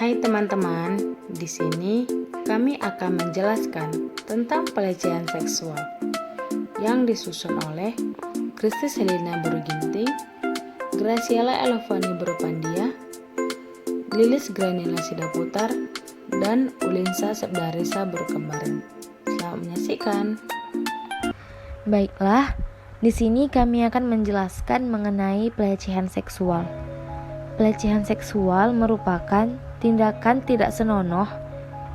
Hai teman-teman, di sini kami akan menjelaskan tentang pelecehan seksual yang disusun oleh Kristi Selina Beruginting, Graciela Elevani Berupandia, Lilis Granila Sidaputar, dan Ulinsa Sabdarisa Berkembaran. Selamat menyaksikan. Baiklah, di sini kami akan menjelaskan mengenai pelecehan seksual. Pelecehan seksual merupakan tindakan tidak senonoh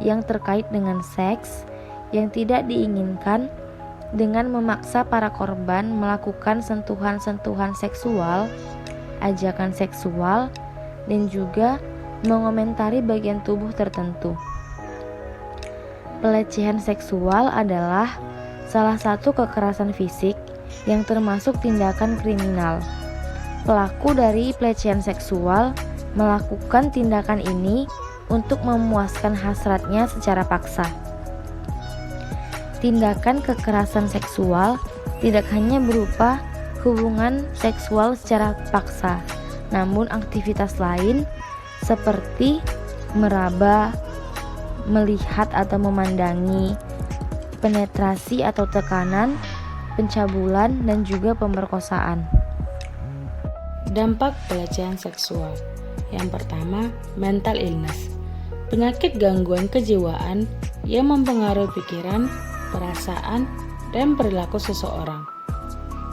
yang terkait dengan seks yang tidak diinginkan dengan memaksa para korban melakukan sentuhan-sentuhan seksual, ajakan seksual, dan juga mengomentari bagian tubuh tertentu. Pelecehan seksual adalah salah satu kekerasan fisik yang termasuk tindakan kriminal. Pelaku dari pelecehan seksual melakukan tindakan ini untuk memuaskan hasratnya secara paksa. Tindakan kekerasan seksual tidak hanya berupa hubungan seksual secara paksa, namun aktivitas lain seperti meraba, melihat atau memandangi, penetrasi atau tekanan, pencabulan, dan juga pemerkosaan. Dampak pelecehan seksual. Yang pertama, mental illness. Penyakit gangguan kejiwaan yang mempengaruhi pikiran, perasaan, dan perilaku seseorang.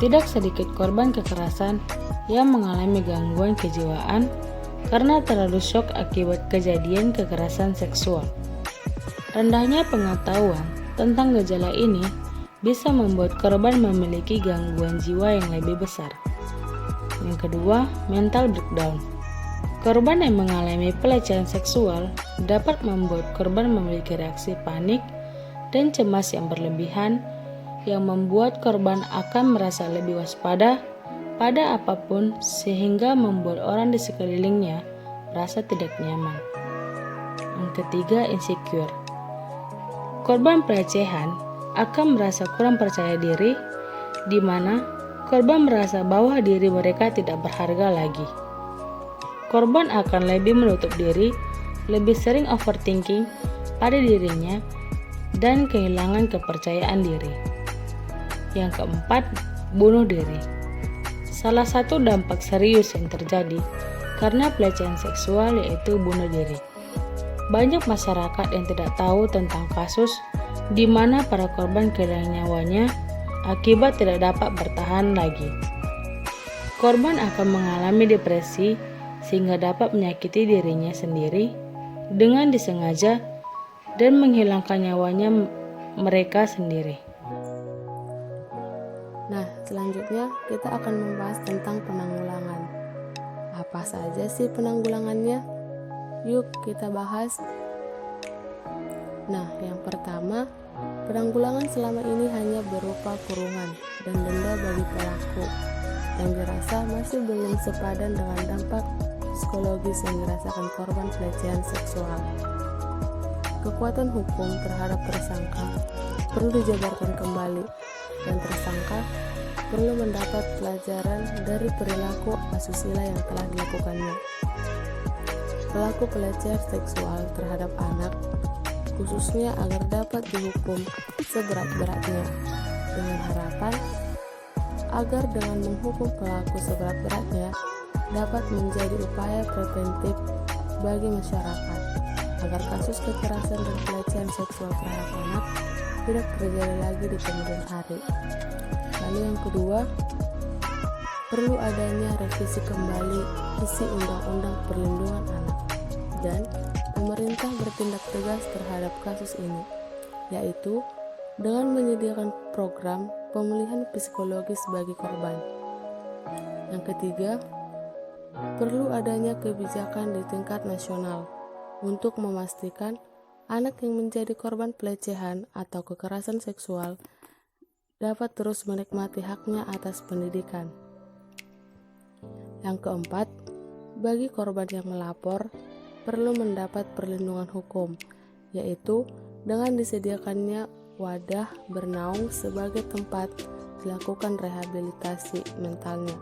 Tidak sedikit korban kekerasan yang mengalami gangguan kejiwaan karena terlalu syok akibat kejadian kekerasan seksual. Rendahnya pengetahuan tentang gejala ini bisa membuat korban memiliki gangguan jiwa yang lebih besar. Yang kedua, mental breakdown. Korban yang mengalami pelecehan seksual dapat membuat korban memiliki reaksi panik dan cemas yang berlebihan yang membuat korban akan merasa lebih waspada pada apapun sehingga membuat orang di sekelilingnya merasa tidak nyaman. Yang ketiga, insecure. Korban pelecehan akan merasa kurang percaya diri, di mana korban merasa bahwa diri mereka tidak berharga lagi. Korban akan lebih menutup diri, lebih sering overthinking pada dirinya, dan kehilangan kepercayaan diri. Yang keempat, bunuh diri. Salah satu dampak serius yang terjadi karena pelecehan seksual yaitu bunuh diri. Banyak masyarakat yang tidak tahu tentang kasus di mana para korban kehilangan nyawanya akibat tidak dapat bertahan lagi. Korban akan mengalami depresi sehingga dapat menyakiti dirinya sendiri dengan disengaja dan menghilangkan nyawanya mereka sendiri. Nah, selanjutnya kita akan membahas tentang penanggulangan. Apa saja sih penanggulangannya? Yuk kita bahas. Nah, yang pertama, penanggulangan selama ini hanya berupa kurungan dan denda bagi pelaku yang dirasa masih belum sepadan dengan dampak psikologis yang dirasakan korban pelecehan seksual. Kekuatan hukum terhadap tersangka perlu dijabarkan kembali dan tersangka perlu mendapat pelajaran dari perilaku asusila yang telah dilakukannya. Pelaku pelecehan seksual terhadap anak khususnya agar dapat dihukum seberat-beratnya dengan harapan agar dengan menghukum pelaku seberat-beratnya dapat menjadi upaya preventif bagi masyarakat agar kasus kekerasan dan pelecehan seksual terhadap anak tidak terjadi lagi di kemudian hari. Lalu yang kedua, perlu adanya revisi kembali isi Undang-Undang Perlindungan Anak dan pemerintah bertindak tegas terhadap kasus ini, yaitu dengan menyediakan program pemulihan psikologis bagi korban. Yang ketiga, perlu adanya kebijakan di tingkat nasional untuk memastikan anak yang menjadi korban pelecehan atau kekerasan seksual dapat terus menikmati haknya atas pendidikan. Yang keempat, bagi korban yang melapor, perlu mendapat perlindungan hukum, yaitu dengan disediakannya wadah bernaung sebagai tempat dilakukan rehabilitasi mentalnya,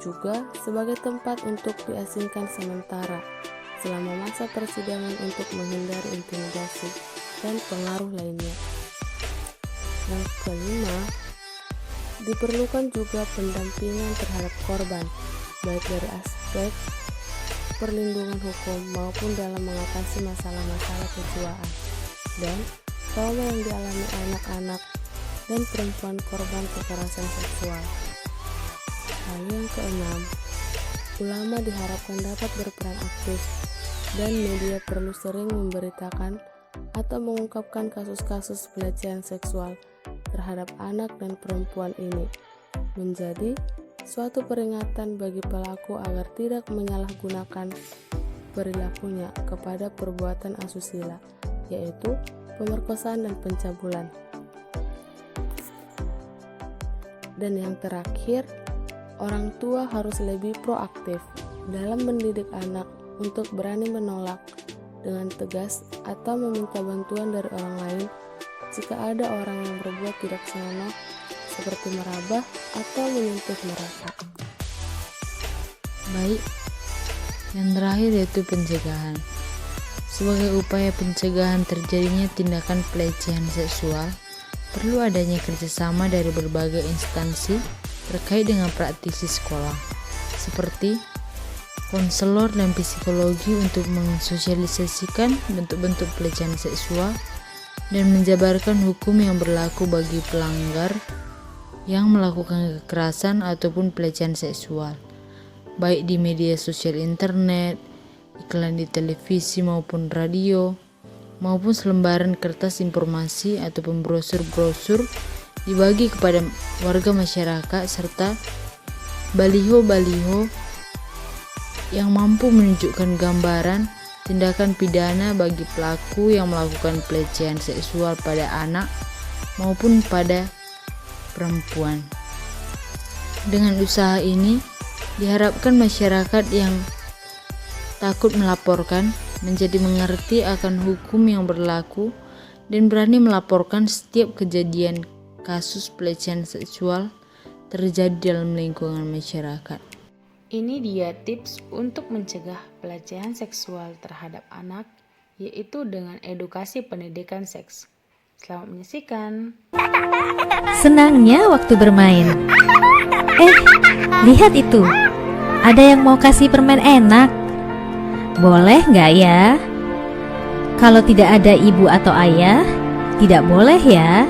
juga sebagai tempat untuk diasingkan sementara selama masa persidangan untuk menghindari intimidasi dan pengaruh lainnya. Yang kelima, diperlukan juga pendampingan terhadap korban, baik dari aspek perlindungan hukum maupun dalam mengatasi masalah-masalah kejiwaan dan trauma yang dialami anak-anak dan perempuan korban kekerasan seksual. Lalu yang keenam, ulama diharapkan dapat berperan aktif dan media perlu sering memberitakan atau mengungkapkan kasus-kasus pelecehan seksual terhadap anak dan perempuan ini, menjadi suatu peringatan bagi pelaku agar tidak menyalahgunakan perilakunya kepada perbuatan asusila, yaitu pemerkosaan dan pencabulan. Dan yang terakhir, orang tua harus lebih proaktif dalam mendidik anak untuk berani menolak dengan tegas atau meminta bantuan dari orang lain jika ada orang yang berbuat tidak senonoh seperti meraba atau menyentuh mereka. Baik, yang terakhir yaitu pencegahan. Sebagai upaya pencegahan terjadinya tindakan pelecehan seksual, perlu adanya kerjasama dari berbagai instansi terkait dengan praktisi sekolah, seperti konselor dan psikologi untuk mensosialisasikan bentuk-bentuk pelecehan seksual dan menjabarkan hukum yang berlaku bagi pelanggar yang melakukan kekerasan ataupun pelecehan seksual, baik di media sosial internet, iklan di televisi maupun radio, maupun selembaran kertas informasi ataupun brosur-brosur dibagi kepada warga masyarakat serta baliho-baliho yang mampu menunjukkan gambaran tindakan pidana bagi pelaku yang melakukan pelecehan seksual pada anak maupun pada perempuan. Dengan usaha ini diharapkan masyarakat yang takut melaporkan menjadi mengerti akan hukum yang berlaku dan berani melaporkan setiap kejadian kasus pelecehan seksual terjadi dalam lingkungan masyarakat. Ini dia tips untuk mencegah pelecehan seksual terhadap anak, yaitu dengan edukasi pendidikan seks. Selamat menyaksikan. Senangnya waktu bermain. Lihat itu. Ada yang mau kasih permen enak. Boleh nggak ya? Kalau tidak ada ibu atau ayah, tidak boleh ya.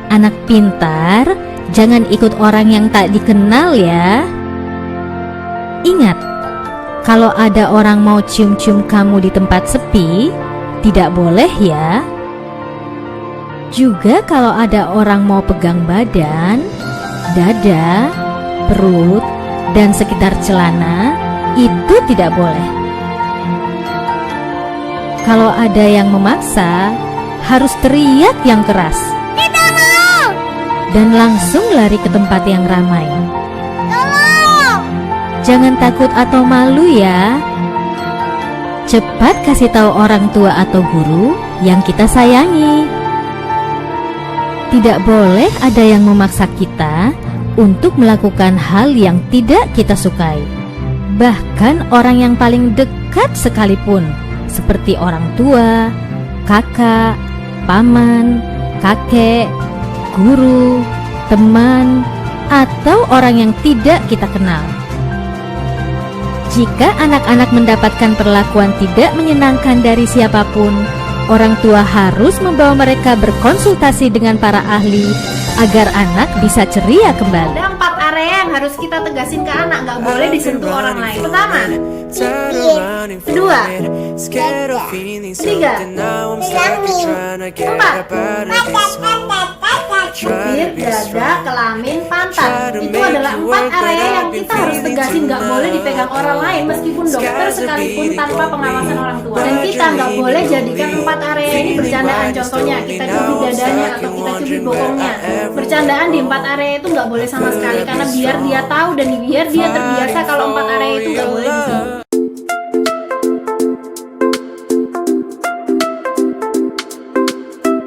Anak pintar, jangan ikut orang yang tak dikenal ya. Ingat, kalau ada orang mau cium-cium kamu di tempat sepi, tidak boleh ya. Juga kalau ada orang mau pegang badan, dada, perut, dan sekitar celana, itu tidak boleh. Kalau ada yang memaksa, harus teriak yang keras. Tidak mau! Dan langsung lari ke tempat yang ramai. Tolong! Jangan takut atau malu ya. Cepat kasih tahu orang tua atau guru yang kita sayangi. Tidak boleh ada yang memaksa kita untuk melakukan hal yang tidak kita sukai. Bahkan orang yang paling dekat sekalipun, seperti orang tua, kakak, paman, kakek, guru, teman, atau orang yang tidak kita kenal. Jika anak-anak mendapatkan perlakuan tidak menyenangkan dari siapapun, orang tua harus membawa mereka berkonsultasi dengan para ahli agar anak bisa ceria kembali. Ada 4 area yang harus kita tegasin ke anak, nggak boleh disentuh orang lain. Pertama, kedua, tiga, bibir, dada, kelamin, pantat. Itu adalah 4 area yang kita harus tegasin, nggak boleh dipegang orang lain meskipun dokter sekalipun tanpa pengawasan orang tua. Dan kita nggak boleh jadikan 4 area ini bercandaan. Contohnya, kita cubit dadanya atau kita cubit bokongnya. Bercandaan di 4 area itu nggak boleh sama sekali, karena biar dia tahu dan biar dia terbiasa kalau 4 area itu nggak boleh disentuh.